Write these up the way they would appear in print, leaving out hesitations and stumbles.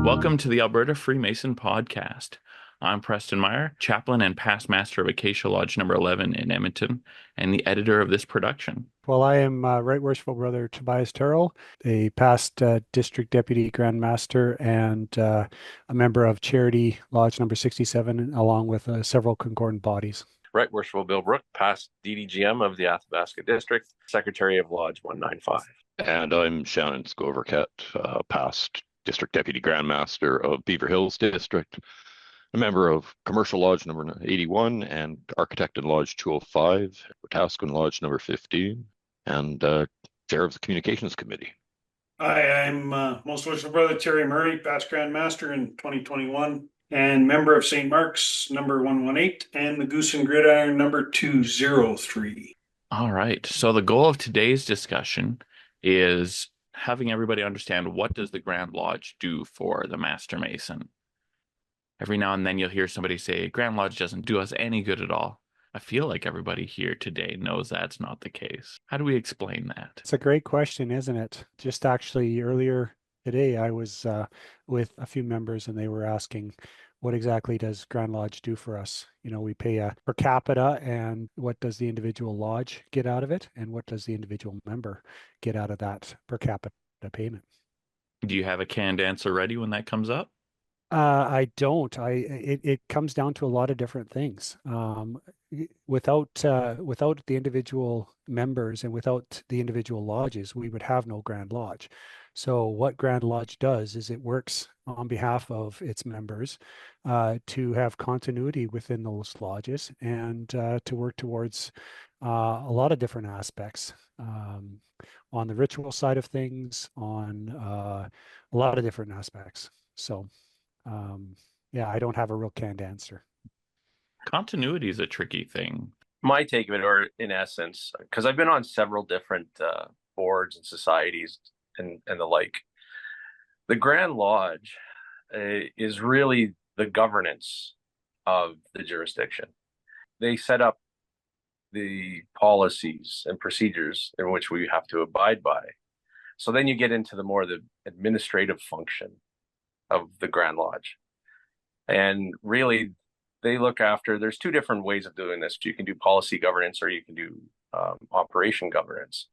Welcome to the Alberta Freemason podcast. I'm Preston Meyer, chaplain and past master of Acacia Lodge number 11 in Edmonton, and the editor of this production. Well, I am Right Worshipful Brother Tobias Terrill, a past District Deputy Grand Master and a member of Charity Lodge number 67, along with several concordant bodies. Right Worshipful Bill Brook, past DDGM of the Athabasca District, Secretary of Lodge 195. And I'm Shannon Skov-Rackette, past District Deputy Grand Master of Beaver Hills District, a member of Commercial Lodge number 81 and Architect in Lodge 205, Wetaskiwin Lodge number 15, and Chair of the Communications Committee. Hi, I'm Most Worshipful Brother Terry Murray, past Grand Master in 2021, and member of St. Mark's number 118 and the Goose and Gridiron number 203. All right. So the goal of today's discussion is having everybody understand, what does the Grand Lodge do for the Master Mason? Every now and then you'll hear somebody say, Grand Lodge doesn't do us any good at all. I feel like everybody here today knows that's not the case. How do we explain that? It's a great question, isn't it? Just actually earlier today, I was with a few members and they were asking, what exactly does Grand Lodge do for us? You know, we pay per capita, and what does the individual lodge get out of it? And what does the individual member get out of that per capita payment? Do you have a canned answer ready when that comes up? I don't. It comes down to a lot of different things. Without the individual members and without the individual lodges, we would have no Grand Lodge. So what Grand Lodge does is it works on behalf of its members to have continuity within those lodges and to work towards a lot of different aspects on the ritual side of things, on a lot of different aspects. So yeah, I don't have a real canned answer. Continuity is a tricky thing. My take of it, or in essence, because I've been on several different boards and societies and the like, the Grand Lodge is really the governance of the jurisdiction. They set up the policies and procedures in which we have to abide by. So then you get into the administrative function of the Grand Lodge. And really, they look after, there's two different ways of doing this. You can do policy governance or you can do operation governance.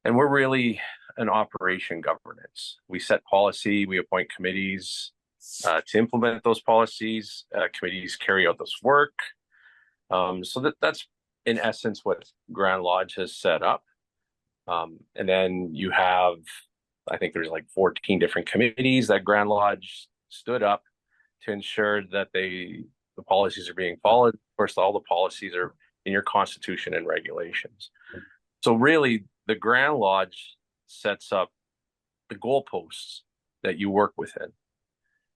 And we're really an operation governance. We set policy, we appoint committees to implement those policies. Committees carry out this work. So that's in essence what Grand Lodge has set up. And then you have, I think there's like 14 different committees that Grand Lodge stood up to ensure that the policies are being followed. Of course, all the policies are in your constitution and regulations. So really, the Grand Lodge sets up the goalposts that you work within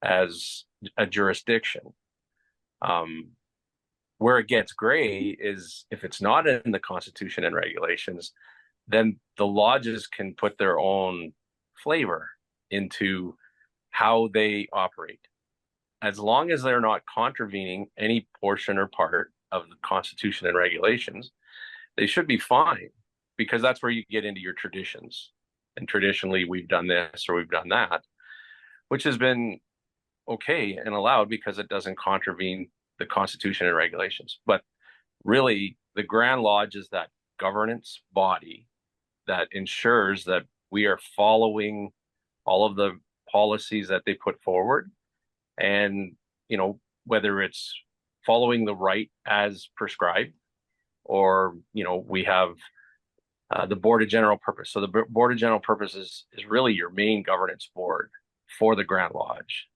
as a jurisdiction. Where it gets gray is if it's not in the constitution and regulations, then the lodges can put their own flavor into how they operate. As long as they're not contravening any portion or part of the constitution and regulations, they should be fine, because that's where you get into your traditions. And traditionally, we've done this or we've done that, which has been okay and allowed because it doesn't contravene the constitution and regulations. But really, the Grand Lodge is that governance body that ensures that we are following all of the policies that they put forward. And, you know, whether it's following the right as prescribed, or, you know, we have the Board of General Purpose. So the Board of General Purpose is really your main governance board for the Grand Lodge.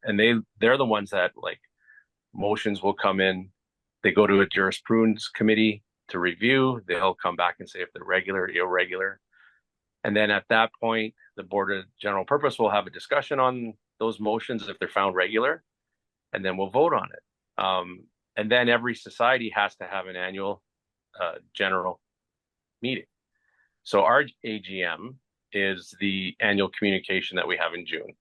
And they're the ones that, like, motions will come in, they go to a jurisprudence committee to review, they'll come back and say if they're regular, irregular. And then at that point, the Board of General Purpose will have a discussion on those motions if they're found regular, and then we'll vote on it. And then every society has to have an annual general meeting. So our AGM is the annual communication that we have in June.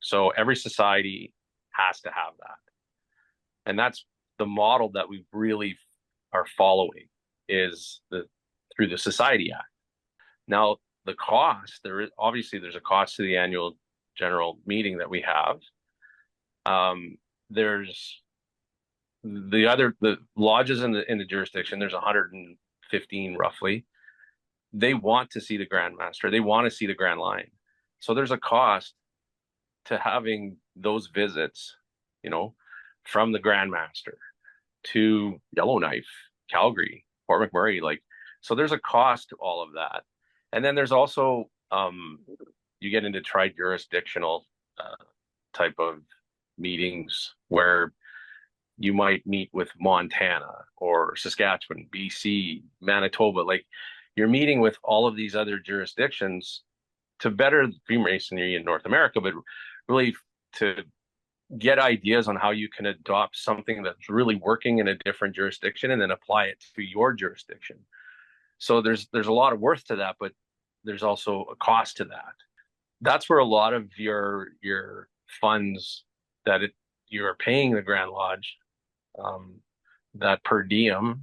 So every society has to have that. And that's the model that we really are following is through the Society Act. Now, the cost, there's a cost to the annual general meeting that we have. There's the lodges in the jurisdiction, there's 115 roughly. They want to see the Grand Master. They want to see the Grand Line. So there's a cost to having those visits, from the Grand Master to Yellowknife, Calgary, Fort McMurray. So there's a cost to all of that. And then there's also, you get into tri-jurisdictional type of meetings where you might meet with Montana or Saskatchewan, BC, Manitoba. You're meeting with all of these other jurisdictions to better Freemasonry in North America, but really to get ideas on how you can adopt something that's really working in a different jurisdiction and then apply it to your jurisdiction. So there's a lot of worth to that, but there's also a cost to that. That's where a lot of your funds that you're paying the Grand Lodge, that per diem,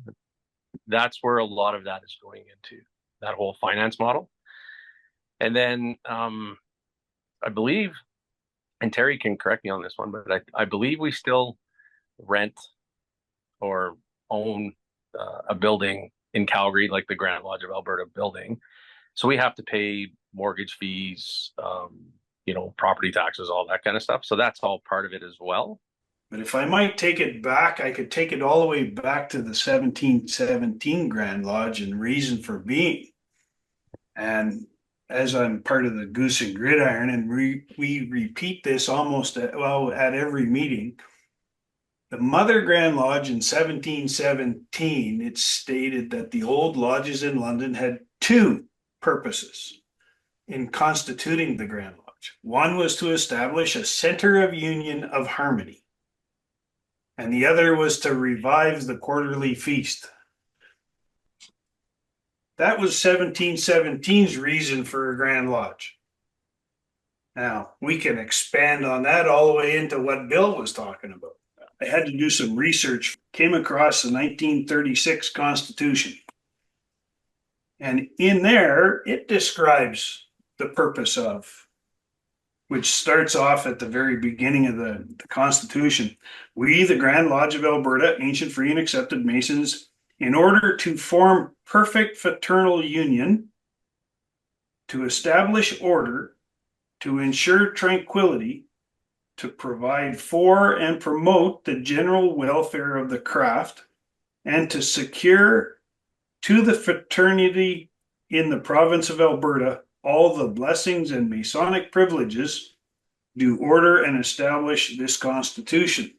that's where a lot of that is going into, that whole finance model. And then I believe, and Terry can correct me on this one, but I believe we still rent or own a building in Calgary, like the Grand Lodge of Alberta building. So we have to pay mortgage fees, property taxes, all that kind of stuff. So that's all part of it as well. But if I might take it back, I could take it all the way back to the 1717 Grand Lodge and reason for being. And as I'm part of the Goose and Gridiron, and we repeat this almost at every meeting, the Mother Grand Lodge in 1717, it stated that the old lodges in London had two purposes in constituting the Grand Lodge. One was to establish a center of union of harmony, and the other was to revive the quarterly feast. That was 1717's reason for a Grand Lodge. Now, we can expand on that all the way into what Bill was talking about. I had to do some research, came across the 1936 Constitution. And in there, it describes the purpose of, which starts off at the very beginning of the Constitution. We, the Grand Lodge of Alberta, ancient, free, and accepted Masons, in order to form perfect fraternal union, to establish order, to ensure tranquility, to provide for and promote the general welfare of the craft, and to secure to the fraternity in the province of Alberta all the blessings and Masonic privileges, do order and establish this Constitution.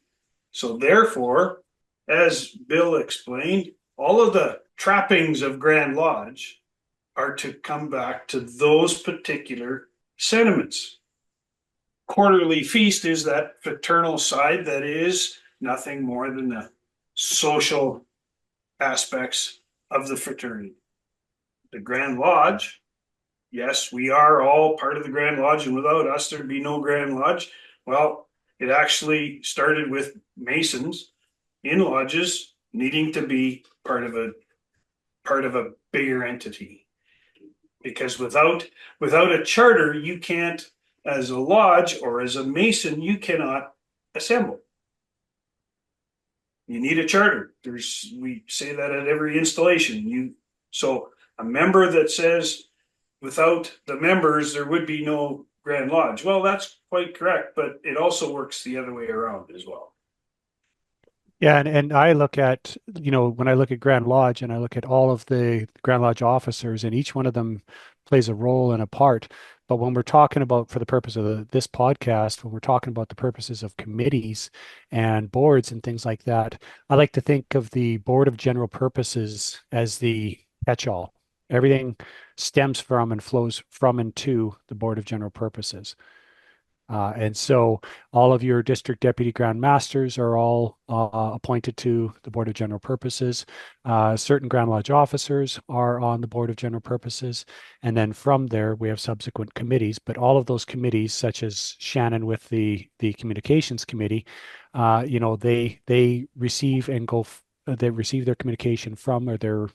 So therefore, as Bill explained, all of the trappings of Grand Lodge are to come back to those particular sentiments. Quarterly feast is that fraternal side that is nothing more than the social aspects of the fraternity. The Grand Lodge, yes, we are all part of the Grand Lodge, and without us, there'd be no Grand Lodge. Well, it actually started with Masons in lodges needing to be part of a bigger entity. Because without a charter, you can't, as a lodge or as a Mason, you cannot assemble. You need a charter. We say that at every installation. So a member that says without the members there would be no Grand Lodge. Well, that's quite correct, but it also works the other way around as well. Yeah, and I look at, when I look at Grand Lodge and I look at all of the Grand Lodge officers, and each one of them plays a role and a part. But when we're talking about, for the purpose of this podcast, when we're talking about the purposes of committees and boards and things like that, I like to think of the Board of General Purposes as the catch-all. Everything stems from and flows from and to the Board of General Purposes. And so all of your district deputy grand masters are all appointed to the Board of General Purposes. Certain Grand Lodge officers are on the Board of General Purposes. And then from there, we have subsequent committees. But all of those committees, such as Shannon with the Communications Committee, they receive and they receive their communication from, or their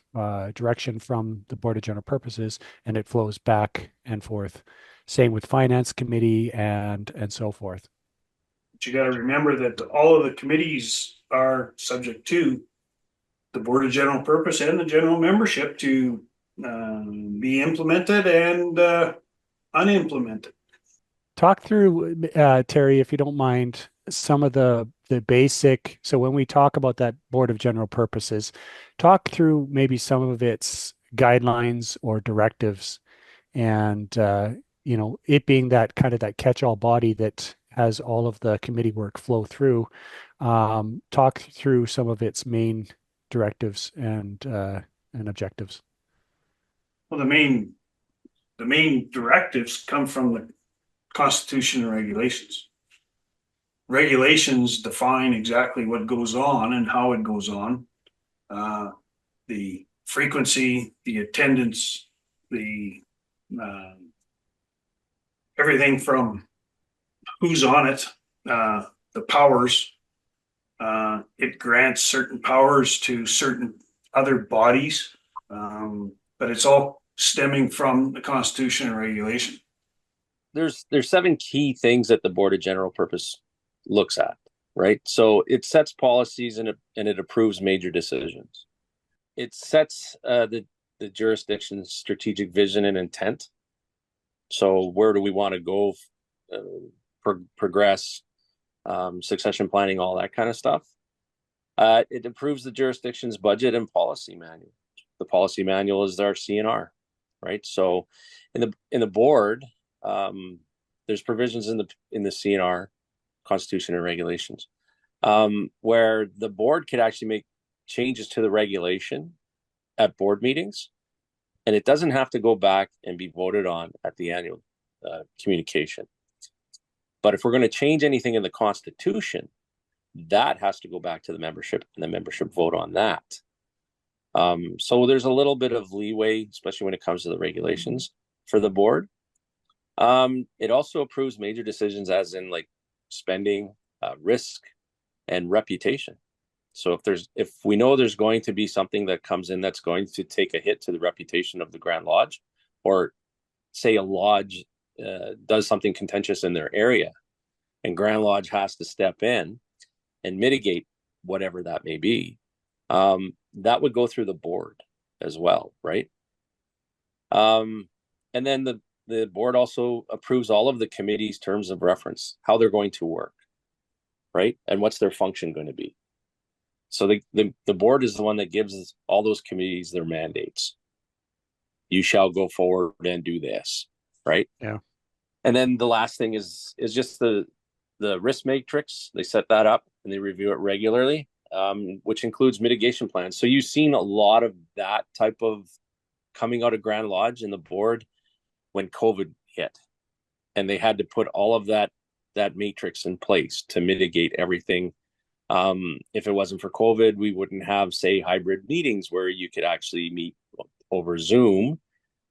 direction from, the Board of General Purposes, and it flows back and forth. Same with Finance Committee and so forth. But you got to remember that all of the committees are subject to the Board of General Purpose and the general membership to be implemented and unimplemented. Talk through, Terry, if you don't mind, some of the basic. So when we talk about that Board of General Purposes, talk through maybe some of its guidelines or directives, and it being that kind of that catch-all body that has all of the committee work flow through. Talk through some of its main directives and objectives. Well, the main directives come from the Constitution and regulations. Regulations define exactly what goes on and how it goes on. The frequency, the attendance, the everything from who's on it, the powers. It grants certain powers to certain other bodies, but it's all stemming from the Constitution and regulation. There's 7 key things that the Board of General Purpose looks at, right? So it sets policies and it approves major decisions. It sets the jurisdiction's strategic vision and intent. So where do we want to go, progress, succession planning, all that kind of stuff. It approves the jurisdiction's budget and policy manual. The policy manual is our CNR, right? So in the board, there's provisions in the CNR, Constitution and regulations, where the board could actually make changes to the regulation at board meetings, and it doesn't have to go back and be voted on at the annual communication. But if we're going to change anything in the Constitution, that has to go back to the membership, and the membership vote on that. So there's a little bit of leeway, especially when it comes to the regulations for the board. It also approves major decisions, as in like spending, risk, and reputation. So if we know there's going to be something that comes in that's going to take a hit to the reputation of the Grand Lodge, or say a lodge does something contentious in their area, and Grand Lodge has to step in and mitigate whatever that may be, that would go through the board as well, right? And then the board also approves all of the committee's terms of reference, how they're going to work, right? And what's their function going to be. So the board is the one that gives all those committees their mandates. You shall go forward and do this, right? Yeah. And then the last thing is just the risk matrix. They set that up and they review it regularly, which includes mitigation plans. So you've seen a lot of that type of coming out of Grand Lodge and the board when COVID hit, and they had to put all of that matrix in place to mitigate everything. If it wasn't for COVID, we wouldn't have, say, hybrid meetings where you could actually meet over Zoom,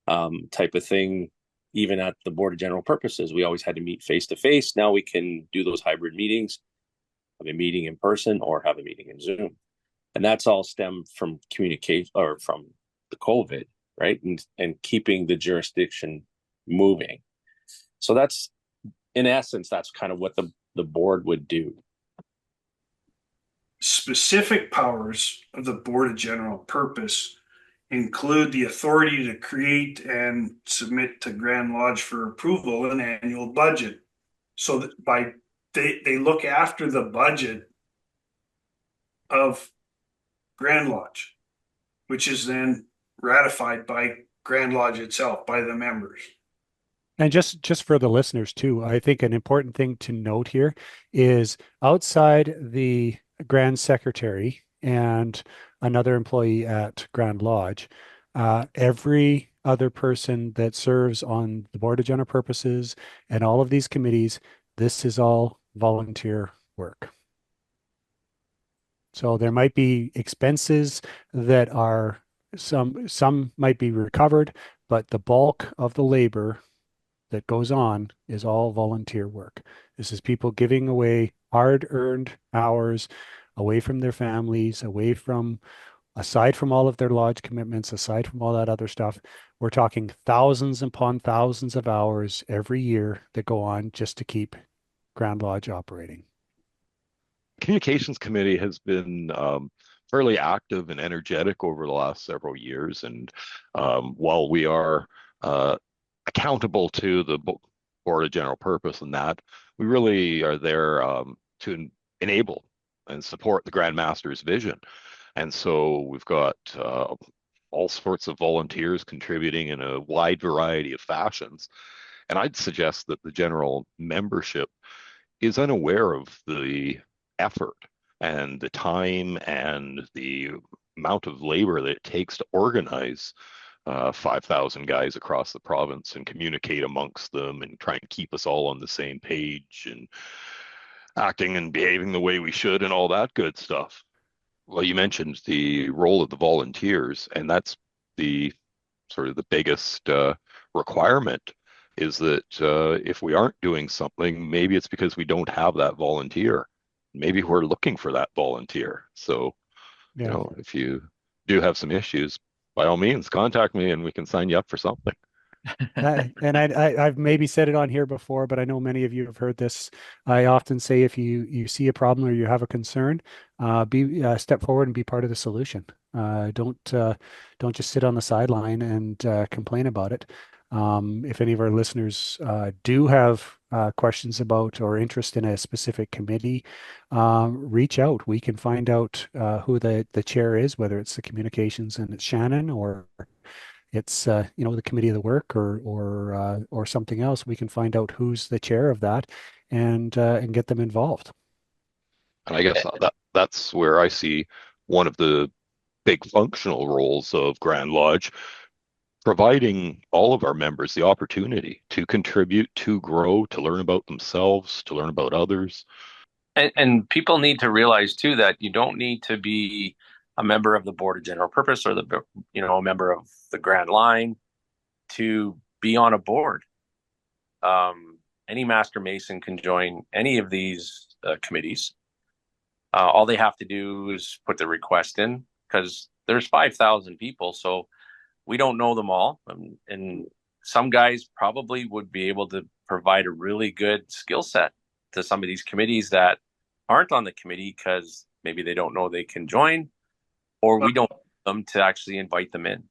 type of thing. Even at the Board of General Purposes, we always had to meet face to face. Now we can do those hybrid meetings, have a meeting in person or have a meeting in Zoom, and that's all stemmed from communication or from the COVID, right? And keeping the jurisdiction moving. So that's, in essence, that's kind of what the board would do. Specific powers of the Board of General Purpose include the authority to create and submit to Grand Lodge for approval an annual budget. So that they look after the budget of Grand Lodge, which is then ratified by Grand Lodge itself, by the members. And just for the listeners too, I think an important thing to note here is outside the Grand Secretary and another employee at Grand Lodge, every other person that serves on the Board of General Purposes and all of these committees, this is all volunteer work. So there might be expenses that are some might be recovered, but the bulk of the labor that goes on is all volunteer work. This is people giving away hard-earned hours away from their families, aside from all of their lodge commitments, aside from all that other stuff. We're talking thousands upon thousands of hours every year that go on just to keep Grand Lodge operating. Communications committee has been fairly active and energetic over the last several years. And while we are accountable to the Board of General Purpose and that, we really are there to enable and support the Grand Master's vision. And so we've got all sorts of volunteers contributing in a wide variety of fashions. And I'd suggest that the general membership is unaware of the effort and the time and the amount of labor that it takes to organize 5,000 guys across the province and communicate amongst them and try and keep us all on the same page and acting and behaving the way we should and all that good stuff. Well, you mentioned the role of the volunteers, and that's the sort of the biggest requirement is that if we aren't doing something, maybe it's because we don't have that volunteer. Maybe we're looking for that volunteer. So, Yeah. you know, if you do have some issues, by all means, contact me and we can sign you up for something. And I've maybe said it on here before, but I know many of you have heard this. I often say if you see a problem or you have a concern, step forward and be part of the solution. Don't just sit on the sideline and complain about it. If any of our listeners do have questions about or interest in a specific committee, reach out. We can find out who the chair is, whether it's the communications and it's Shannon, or it's the committee of the work or something else. We can find out who's the chair of that and get them involved. And I guess that's where I see one of the big functional roles of Grand Lodge, providing all of our members the opportunity to contribute, to grow, to learn about themselves, to learn about others. And people need to realize too that you don't need to be a member of the Board of General Purpose or a member of the Grand Line to be on a board. Any Master Mason can join any of these committees. All they have to do is put the request in, because there's 5,000 people, so we don't know them all. And some guys probably would be able to provide a really good skill set to some of these committees that aren't on the committee because maybe they don't know they can join, or we don't want them to actually invite them in.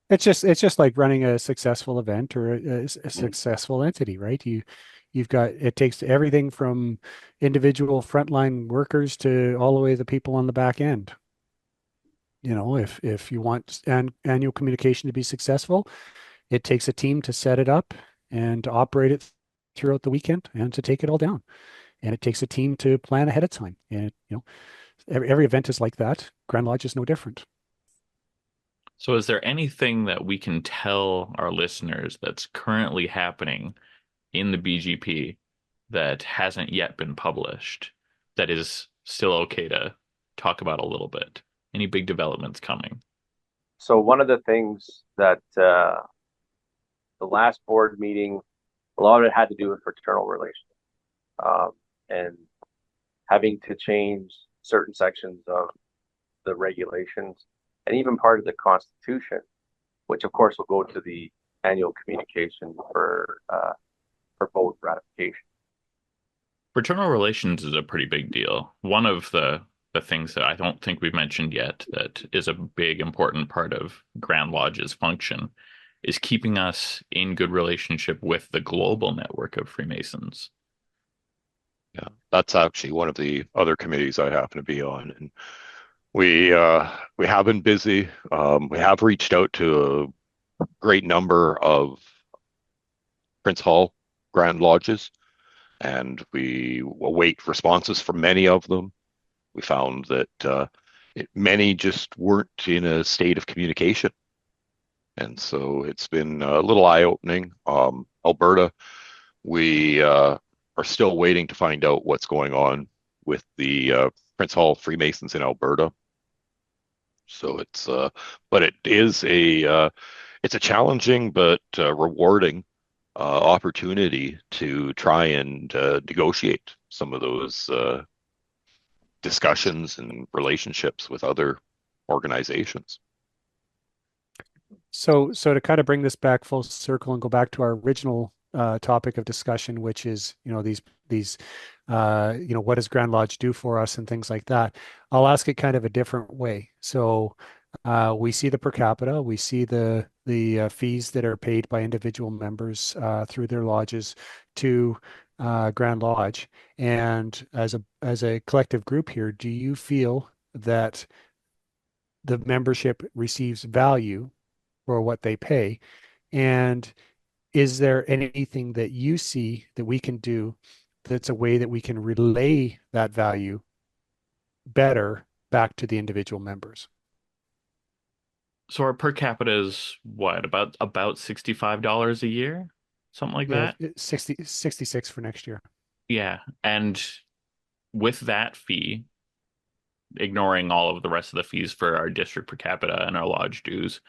It's just like running a successful event or a successful entity, right? It takes everything from individual frontline workers to all the way to the people on the back end. You know, if you want annual communication to be successful, it takes a team to set it up and to operate it throughout the weekend and to take it all down. And it takes a team to plan ahead of time. And every event is like that. Grand Lodge is no different. So is there anything that we can tell our listeners that's currently happening in the BGP that hasn't yet been published that is still okay to talk about a little bit? Any big developments coming? So one of the things that the last board meeting, a lot of it had to do with fraternal relations and having to change certain sections of the regulations and even part of the Constitution, which of course will go to the annual communication for vote ratification. Fraternal relations is a pretty big deal. One of the things that I don't think we've mentioned yet that is a big important part of Grand Lodge's function is keeping us in good relationship with the global network of Freemasons. Yeah, that's actually one of the other committees I happen to be on, and we have been busy. We have reached out to a great number of Prince Hall Grand Lodges, and we await responses from many of them. We found that many just weren't in a state of communication. And so it's been a little eye-opening. Alberta, we are still waiting to find out what's going on with the Prince Hall Freemasons in Alberta. So but it's a challenging but rewarding opportunity to try and negotiate some of those discussions and relationships with other organizations. So to kind of bring this back full circle and go back to our original topic of discussion, which is, these what does Grand Lodge do for us and things like that. I'll ask it kind of a different way. So we see the per capita, we see the fees that are paid by individual members through their lodges to Grand Lodge. And as a collective group here, do you feel that the membership receives value for what they pay? And is there anything that you see that we can do that's a way that we can relay that value better back to the individual members? So our per capita is what, about $65 a year? Something like that? 66 for next year. Yeah. And with that fee, ignoring all of the rest of the fees for our district per capita and our lodge dues,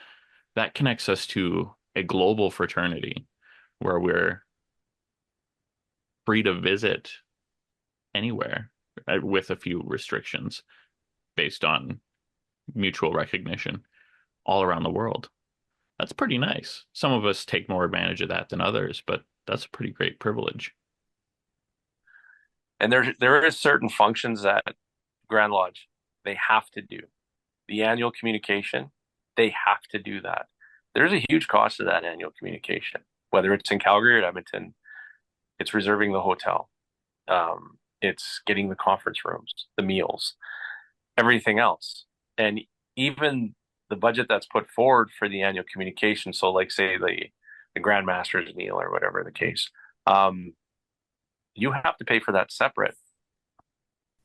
that connects us to a global fraternity where we're free to visit anywhere with a few restrictions based on mutual recognition all around the world. That's pretty nice. Some of us take more advantage of that than others, but that's a pretty great privilege. And there is certain functions that Grand Lodge they have to do. The annual communication, they have to do that. There's a huge cost to that annual communication, whether it's in Calgary or Edmonton. It's reserving the hotel. It's getting the conference rooms, the meals, everything else. And even the budget that's put forward for the annual communication, so like say the Grand Master's meal or whatever the case, you have to pay for that separate.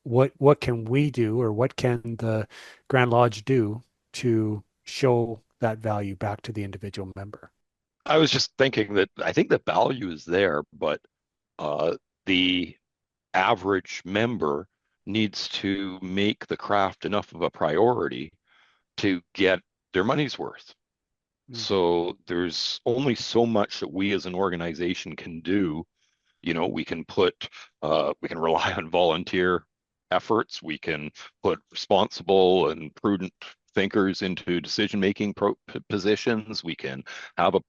What can we do, or what can the Grand Lodge do to show that value back to the individual member? I was just thinking that I think the value is there, but the average member needs to make the craft enough of a priority to get their money's worth. So there's only so much that we as an organization can do. We can rely on volunteer efforts. We can put responsible and prudent thinkers into decision-making positions. We can have a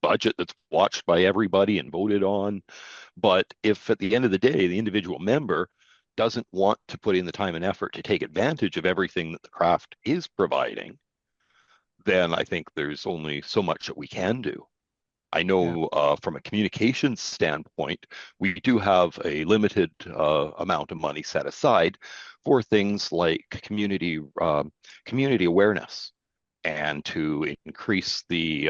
budget that's watched by everybody and voted on. But if at the end of the day, the individual member doesn't want to put in the time and effort to take advantage of everything that the craft is providing, then I think there's only so much that we can do. I know from a communications standpoint, we do have a limited amount of money set aside for things like community awareness and to increase the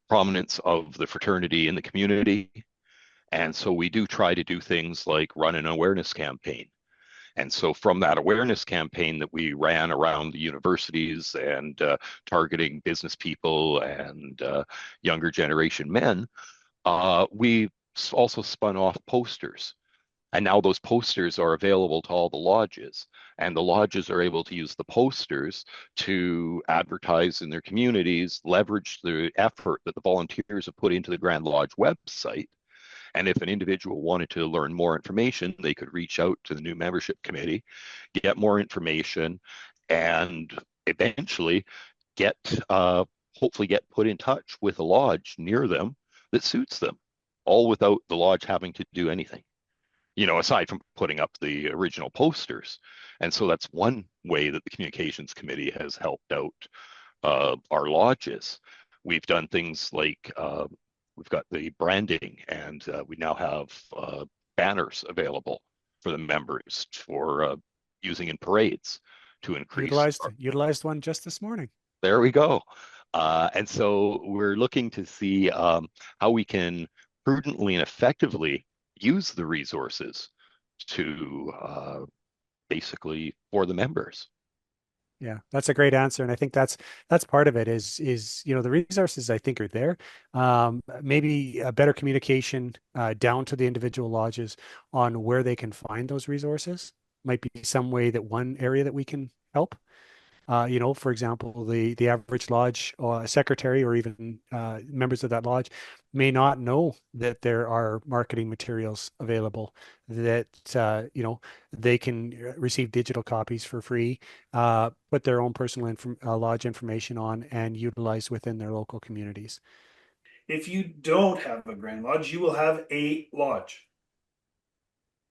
prominence of the fraternity in the community. And so we do try to do things like run an awareness campaign. And so from that awareness campaign that we ran around the universities and targeting business people and younger generation men, we also spun off posters. And now those posters are available to all the lodges. And the lodges are able to use the posters to advertise in their communities, leverage the effort that the volunteers have put into the Grand Lodge website. And if an individual wanted to learn more information, they could reach out to the new membership committee, get more information, and eventually hopefully get put in touch with a lodge near them that suits them, all without the lodge having to do anything, aside from putting up the original posters. And so that's one way that the communications committee has helped out our lodges. We've done things like we've got the branding, and we now have banners available for the members for using in parades to increase. Utilized one just this morning. There we go. And so we're looking to see how we can prudently and effectively use the resources to basically for the members. Yeah, that's a great answer, and I think that's part of it. Is the resources I think are there. Maybe a better communication down to the individual lodges on where they can find those resources might be some way that one area that we can help. For example, the average lodge secretary or even members of that lodge may not know that there are marketing materials available that they can receive digital copies for free, put their own personal lodge information on, and utilize within their local communities. If you don't have a Grand Lodge, you will have a lodge.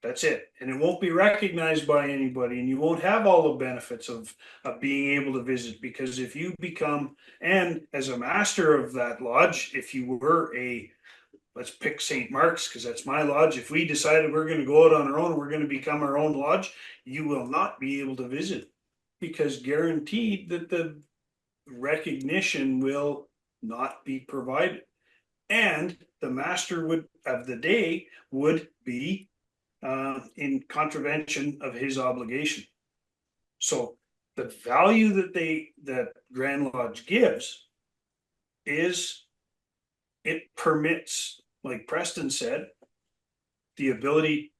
That's it. And it won't be recognized by anybody, and you won't have all the benefits of being able to visit. Because if you become, and as a master of that lodge, if you were let's pick St. Mark's, because that's my lodge. If we decided we're going to go out on our own, we're going to become our own lodge, you will not be able to visit, because guaranteed that the recognition will not be provided. And the master of the day would be in contravention of his obligation. So the value that Grand Lodge gives is it permits, like Preston said, the ability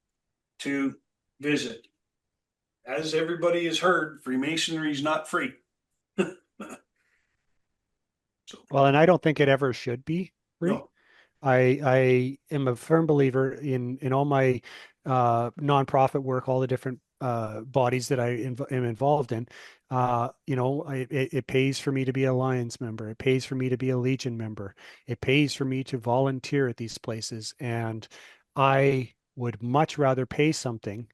to visit. As everybody has heard, Freemasonry is not free. Well, and I don't think it ever should be free. No. I am a firm believer in all my nonprofit work, all the different bodies that I am involved in. It pays for me to be a Lions member. It pays for me to be a Legion member. It pays for me to volunteer at these places. And I would much rather pay something,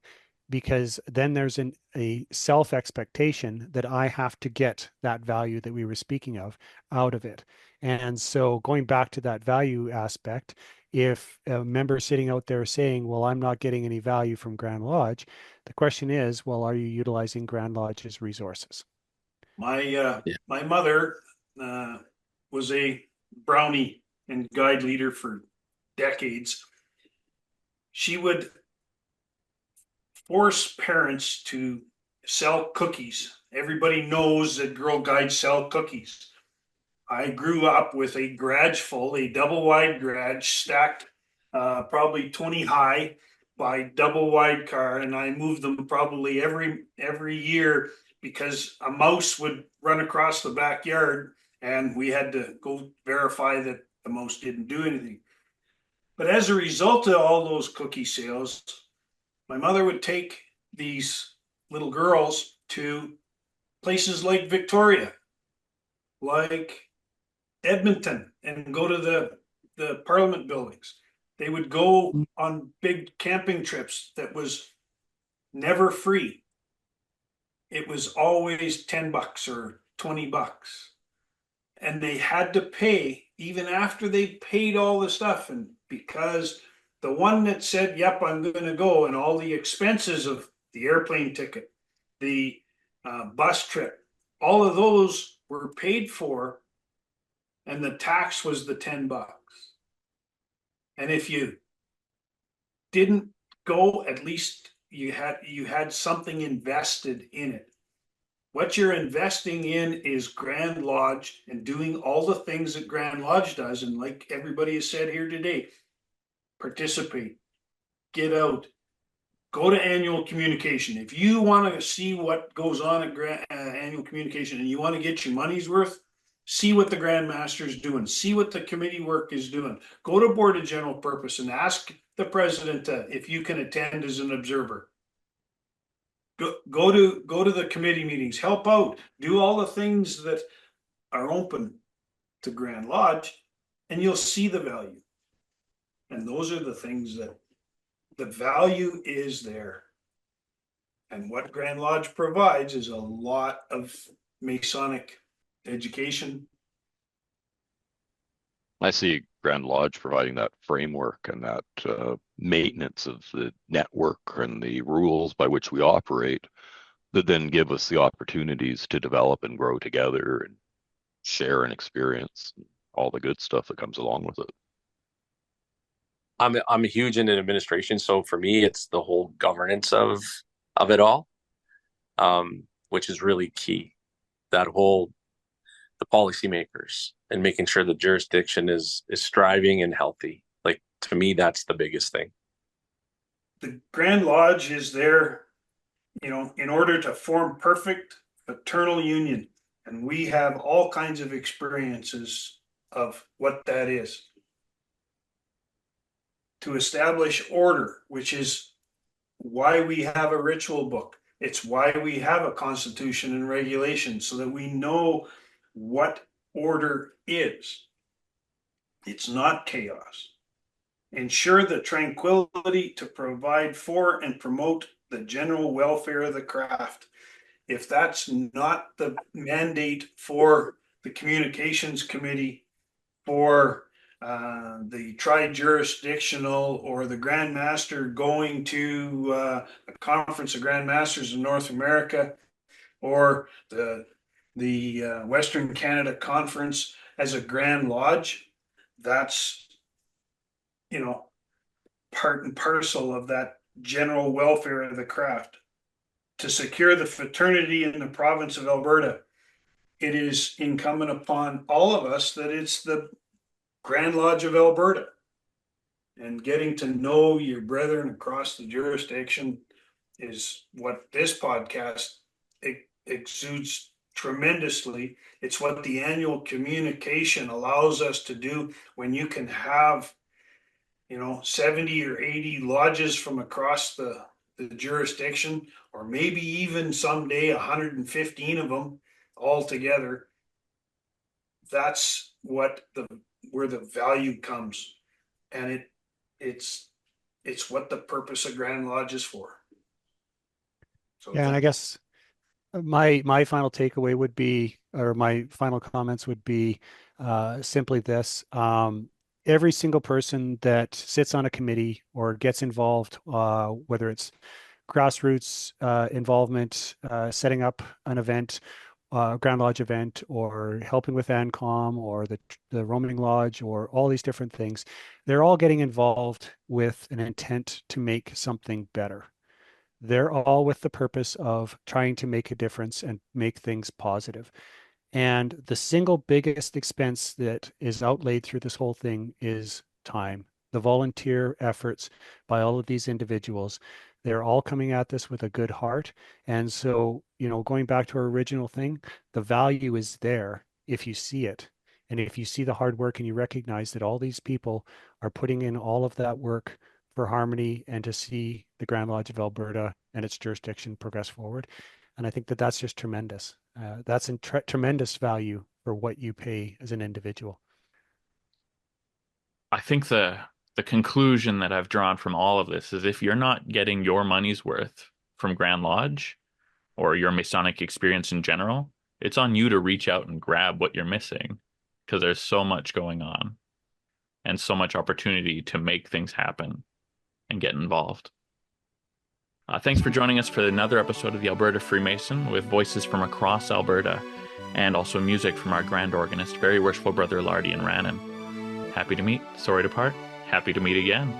because then there's a self expectation that I have to get that value that we were speaking of out of it. And so going back to that value aspect, if a member sitting out there saying, well, I'm not getting any value from Grand Lodge, the question is, well, are you utilizing Grand Lodge's resources? My mother was a brownie and guide leader for decades. She would force parents to sell cookies. Everybody knows that Girl Guides sell cookies. I grew up with a garage full, a double wide garage stacked probably 20 high by double wide car, and I moved them probably every year because a mouse would run across the backyard and we had to go verify that the mouse didn't do anything. But as a result of all those cookie sales, my mother would take these little girls to places like Victoria, like Edmonton, and go to the Parliament buildings. They would go on big camping trips that was never free. It was always $10 or $20. And they had to pay even after they paid all the stuff. And because the one that said, yep, I'm going to go, and all the expenses of the airplane ticket, the bus trip, all of those were paid for, and the tax was the $10. And if you didn't go, at least you had something invested in it. What you're investing in is Grand Lodge and doing all the things that Grand Lodge does. And like everybody has said here today, participate, get out, go to annual communication. If you want to see what goes on at annual communication and you want to get your money's worth, see what the Grand Master is doing, see what the committee work is doing. Go to Board of General Purpose and ask the president if you can attend as an observer. Go to the committee meetings, help out, do all the things that are open to Grand Lodge, and you'll see the value. And those are the things that the value is there. And what Grand Lodge provides is a lot of Masonic education. I see Grand Lodge providing that framework and that maintenance of the network and the rules by which we operate that then give us the opportunities to develop and grow together and share an experience, all the good stuff that comes along with it. I'm huge into administration, so for me, it's the whole governance of it all, which is really key. that whole the policymakers and making sure the jurisdiction is striving and healthy. Like, to me, that's the biggest thing. The Grand Lodge is there, in order to form perfect fraternal union. And we have all kinds of experiences of what that is. To establish order, which is why we have a ritual book. It's why we have a constitution and regulations, so that we know what order is. It's not chaos. Ensure the tranquility to provide for and promote the general welfare of the craft. If that's not the mandate for the communications committee, for the tri-jurisdictional, or the Grand Master going to a conference of Grand Masters in North America, or the Western Canada Conference as a Grand Lodge, that's, part and parcel of that general welfare of the craft. To secure the fraternity in the province of Alberta, it is incumbent upon all of us that it's the Grand Lodge of Alberta. And getting to know your brethren across the jurisdiction is what this podcast exudes tremendously. It's what the annual communication allows us to do, when you can have 70 or 80 lodges from across the jurisdiction, or maybe even someday 115 of them all together. That's where the value comes, and it's what the purpose of Grand Lodge is for. So Yeah, and I guess my final takeaway would be, or my final comments would be, simply this: every single person that sits on a committee or gets involved, whether it's grassroots involvement, setting up an event, Grand Lodge event, or helping with ANCOM, or the roaming lodge, or all these different things, they're all getting involved with an intent to make something better. They're all with the purpose of trying to make a difference and make things positive. And the single biggest expense that is outlaid through this whole thing is time. The volunteer efforts by all of these individuals, they're all coming at this with a good heart. And so, going back to our original thing, the value is there if you see it. And if you see the hard work and you recognize that all these people are putting in all of that work for harmony and to see the Grand Lodge of Alberta and its jurisdiction progress forward. And I think that that's just tremendous. That's in tremendous value for what you pay as an individual. I think the conclusion that I've drawn from all of this is, if you're not getting your money's worth from Grand Lodge or your Masonic experience in general, it's on you to reach out and grab what you're missing, because there's so much going on and so much opportunity to make things happen and get involved. Thanks for joining us for another episode of the Alberta Freemason, with voices from across Alberta, and also music from our grand organist, very worshipful brother Lardeon Ranon. Happy to meet, sorry to part, happy to meet again.